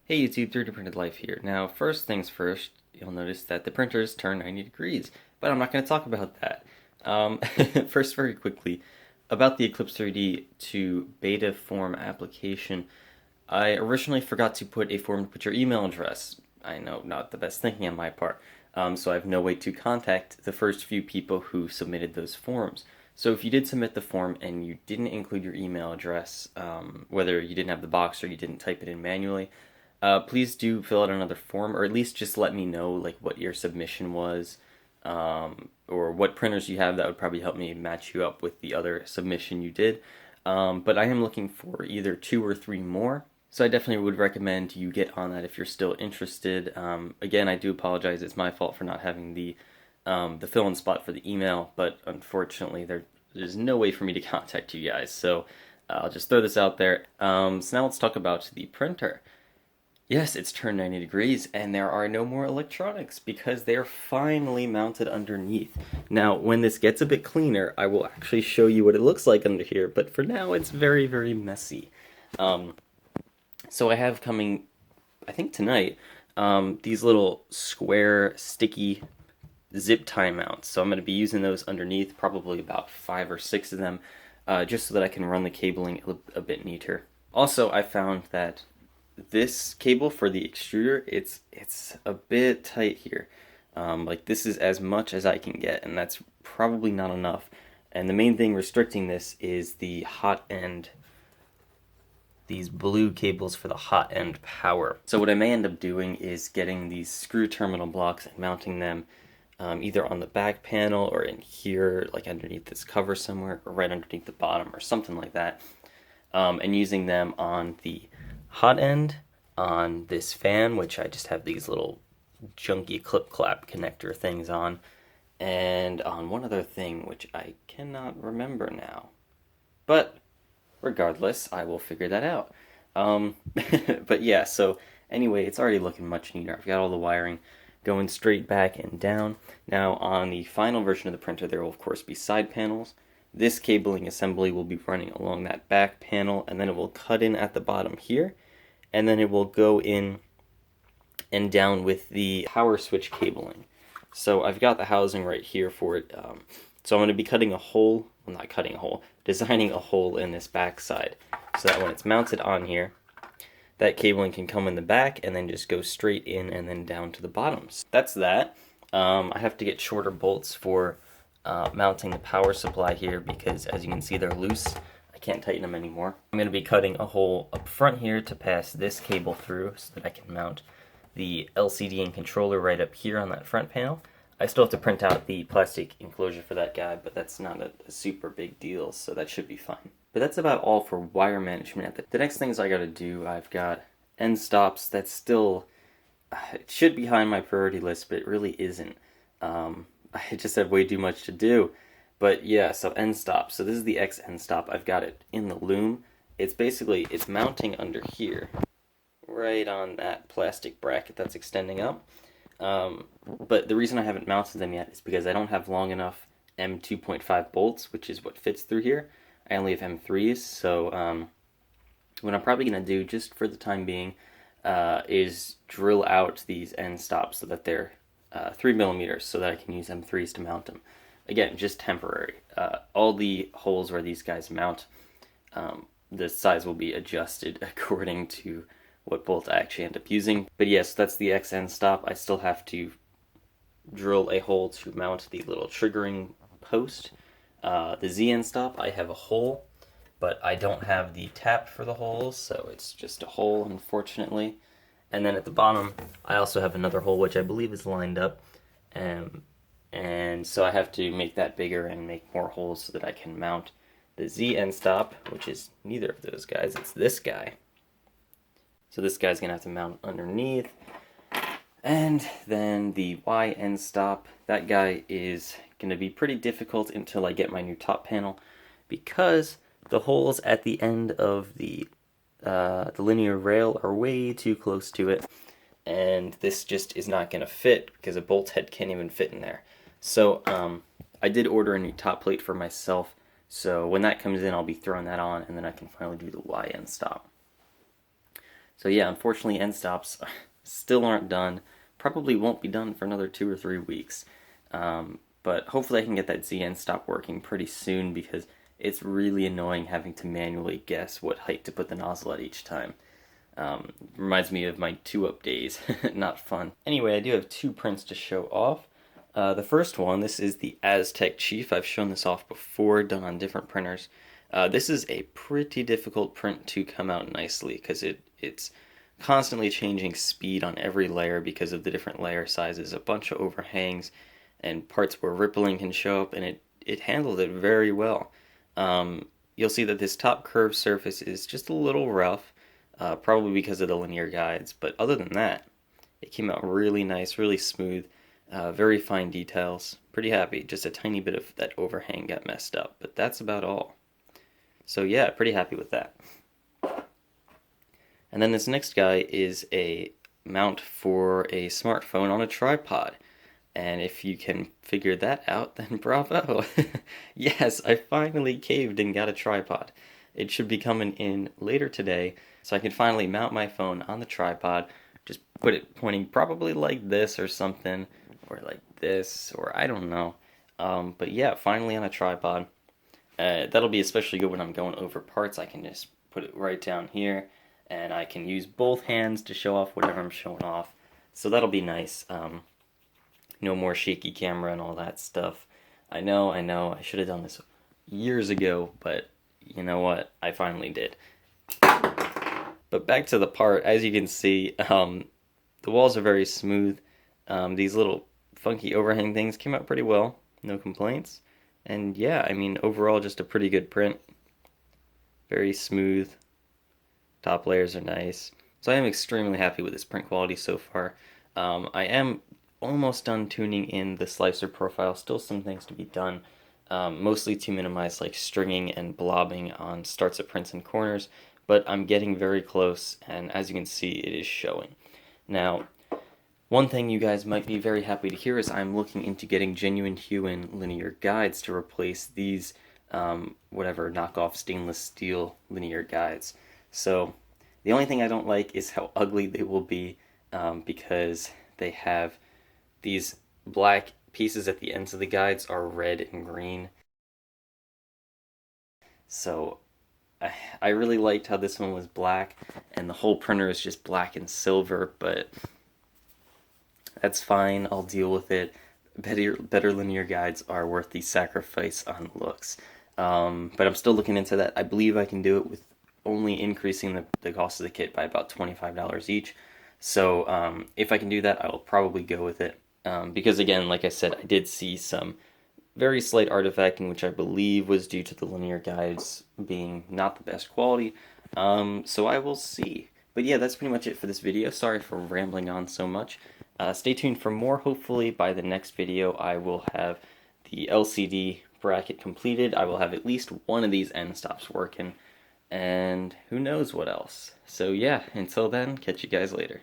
Hey YouTube, 3D Printed Life here. Now, first things first, you'll notice that the printers turn 90 degrees, but I'm not going to talk about that. First, very quickly, about the Eclips3D2 beta form application, I originally forgot to put a form to put your email address. I know, not the best thinking on my part. So I have no way to contact the first few people who submitted those forms. So if you did submit the form and you didn't include your email address, whether you didn't have the box or you didn't type it in manually, please do fill out another form, or at least just let me know like what your submission was, or what printers you have. That would probably help me match you up with the other submission you did. But I am looking for either 2 or 3 more, so I definitely would recommend you get on that if you're still interested. Again, I do apologize; it's my fault for not having the fill-in spot for the email, but unfortunately there's no way for me to contact you guys. So I'll just throw this out there. So now let's talk about the printer. Yes, it's turned 90 degrees, and there are no more electronics because they're finally mounted underneath. Now, when this gets a bit cleaner, I will actually show you what it looks like under here, but for now, it's very, very messy. So I have coming, I think tonight, these little square, sticky zip tie mounts. So I'm going to be using those underneath, probably about 5 or 6 of them, just so that I can run the cabling a bit neater. Also, I found that this cable for the extruder, it's a bit tight here. Like this is as much as I can get, and that's probably not enough. And the main thing restricting this is the hot end, these blue cables for the hot end power. So what I may end up doing is getting these screw terminal blocks and mounting them either on the back panel or in here, like underneath this cover somewhere, or right underneath the bottom or something like that, and using them on the hot end on this fan, which I just have these little junky clip clap connector things on, and on one other thing which I cannot remember now, but regardless, I will figure that out. But yeah, so anyway, it's already looking much neater. I've got all the wiring going straight back and down. Now on the final version of the printer, there will of course be side panels. This cabling assembly will be running along that back panel, and then it will cut in at the bottom here, and then it will go in and down with the power switch cabling. So I've got the housing right here for it. So I'm going to be cutting a hole, well, not cutting a hole, designing a hole in this back side, so that when it's mounted on here, that cabling can come in the back and then just go straight in and then down to the bottoms. That's that. I have to get shorter bolts for mounting the power supply here because, as you can see, they're loose. I can't tighten them anymore. I'm going to be cutting a hole up front here to pass this cable through so that I can mount the LCD and controller right up here on that front panel. I still have to print out the plastic enclosure for that guy, but that's not a super big deal, so that should be fine. But that's about all for wire management. The next things I got to do, I've got end stops. That's still, it should be high on my priority list, but it really isn't. I just have way too much to do. But yeah, so end stop. So this is the X end stop. I've got it in the loom. It's basically, it's mounting under here, right on that plastic bracket that's extending up. But the reason I haven't mounted them yet is because I don't have long enough M2.5 bolts, which is what fits through here. I only have M3s, so what I'm probably going to do, just for the time being, is drill out these end stops so that they're 3mm, so that I can use M3s to mount them. Again, just temporary. All the holes where these guys mount, the size will be adjusted according to what bolt I actually end up using. But yes, that's the X end stop. I still have to drill a hole to mount the little triggering post. The Z end stop, I have a hole, but I don't have the tap for the holes, so it's just a hole, unfortunately. And then at the bottom, I also have another hole, which I believe is lined up. And so I have to make that bigger and make more holes so that I can mount the Z end stop, which is neither of those guys, it's this guy. So this guy's going to have to mount underneath. And then the Y end stop, that guy is going to be pretty difficult until I get my new top panel, because the holes at the end of the linear rail are way too close to it, and this just is not going to fit because a bolt head can't even fit in there. So I did order a new top plate for myself So when that comes in, I'll be throwing that on, and then I can finally do the Y end stop. So yeah, unfortunately, end stops still aren't done. Probably won't be done for another 2 or 3 weeks. But hopefully I can get that Z end stop working pretty soon, because it's really annoying having to manually guess what height to put the nozzle at each time. Reminds me of my 2-up days. Not fun. Anyway, I do have 2 prints to show off. The first one, this is the Aztec Chief. I've shown this off before, done on different printers. This is a pretty difficult print to come out nicely, because it's constantly changing speed on every layer because of the different layer sizes, a bunch of overhangs, and parts where rippling can show up, and it handled it very well. You'll see that this top curved surface is just a little rough, probably because of the linear guides, but other than that, it came out really nice, really smooth, very fine details. Pretty happy. Just a tiny bit of that overhang got messed up, but that's about all. So yeah, pretty happy with that. And then this next guy is a mount for a smartphone on a tripod. And if you can figure that out, then bravo. Yes, I finally caved and got a tripod. It should be coming in later today, so I can finally mount my phone on the tripod. Just put it pointing probably like this or something, or like this, or I don't know. But yeah, finally on a tripod. That'll be especially good when I'm going over parts. I can just put it right down here, and I can use both hands to show off whatever I'm showing off. So that'll be nice. No more shaky camera and all that stuff. I know, I should have done this years ago, but you know what? I finally did. But back to the part, as you can see, the walls are very smooth. These little funky overhang things came out pretty well, no complaints. And yeah, I mean, overall just a pretty good print. Very smooth. Top layers are nice. So I am extremely happy with this print quality so far. I am almost done tuning in the slicer profile. Still some things to be done, mostly to minimize like stringing and blobbing on starts of prints and corners, but I'm getting very close, and as you can see, it is showing. Now, one thing you guys might be very happy to hear is I'm looking into getting genuine hue and linear guides to replace these whatever knockoff stainless steel linear guides. So the only thing I don't like is how ugly they will be, because they have these black pieces at the ends of the guides are red and green. So I really liked how this one was black, and the whole printer is just black and silver, but that's fine, I'll deal with it. Better linear guides are worth the sacrifice on looks. But I'm still looking into that. I believe I can do it with only increasing the cost of the kit by about $25 each. So if I can do that, I will probably go with it. Because again, like I said, I did see some very slight artifacting, which I believe was due to the linear guides being not the best quality. So I will see. But yeah, that's pretty much it for this video. Sorry for rambling on so much. Stay tuned for more. Hopefully by the next video I will have the LCD bracket completed. I will have at least one of these end stops working. And who knows what else. So yeah, until then, catch you guys later.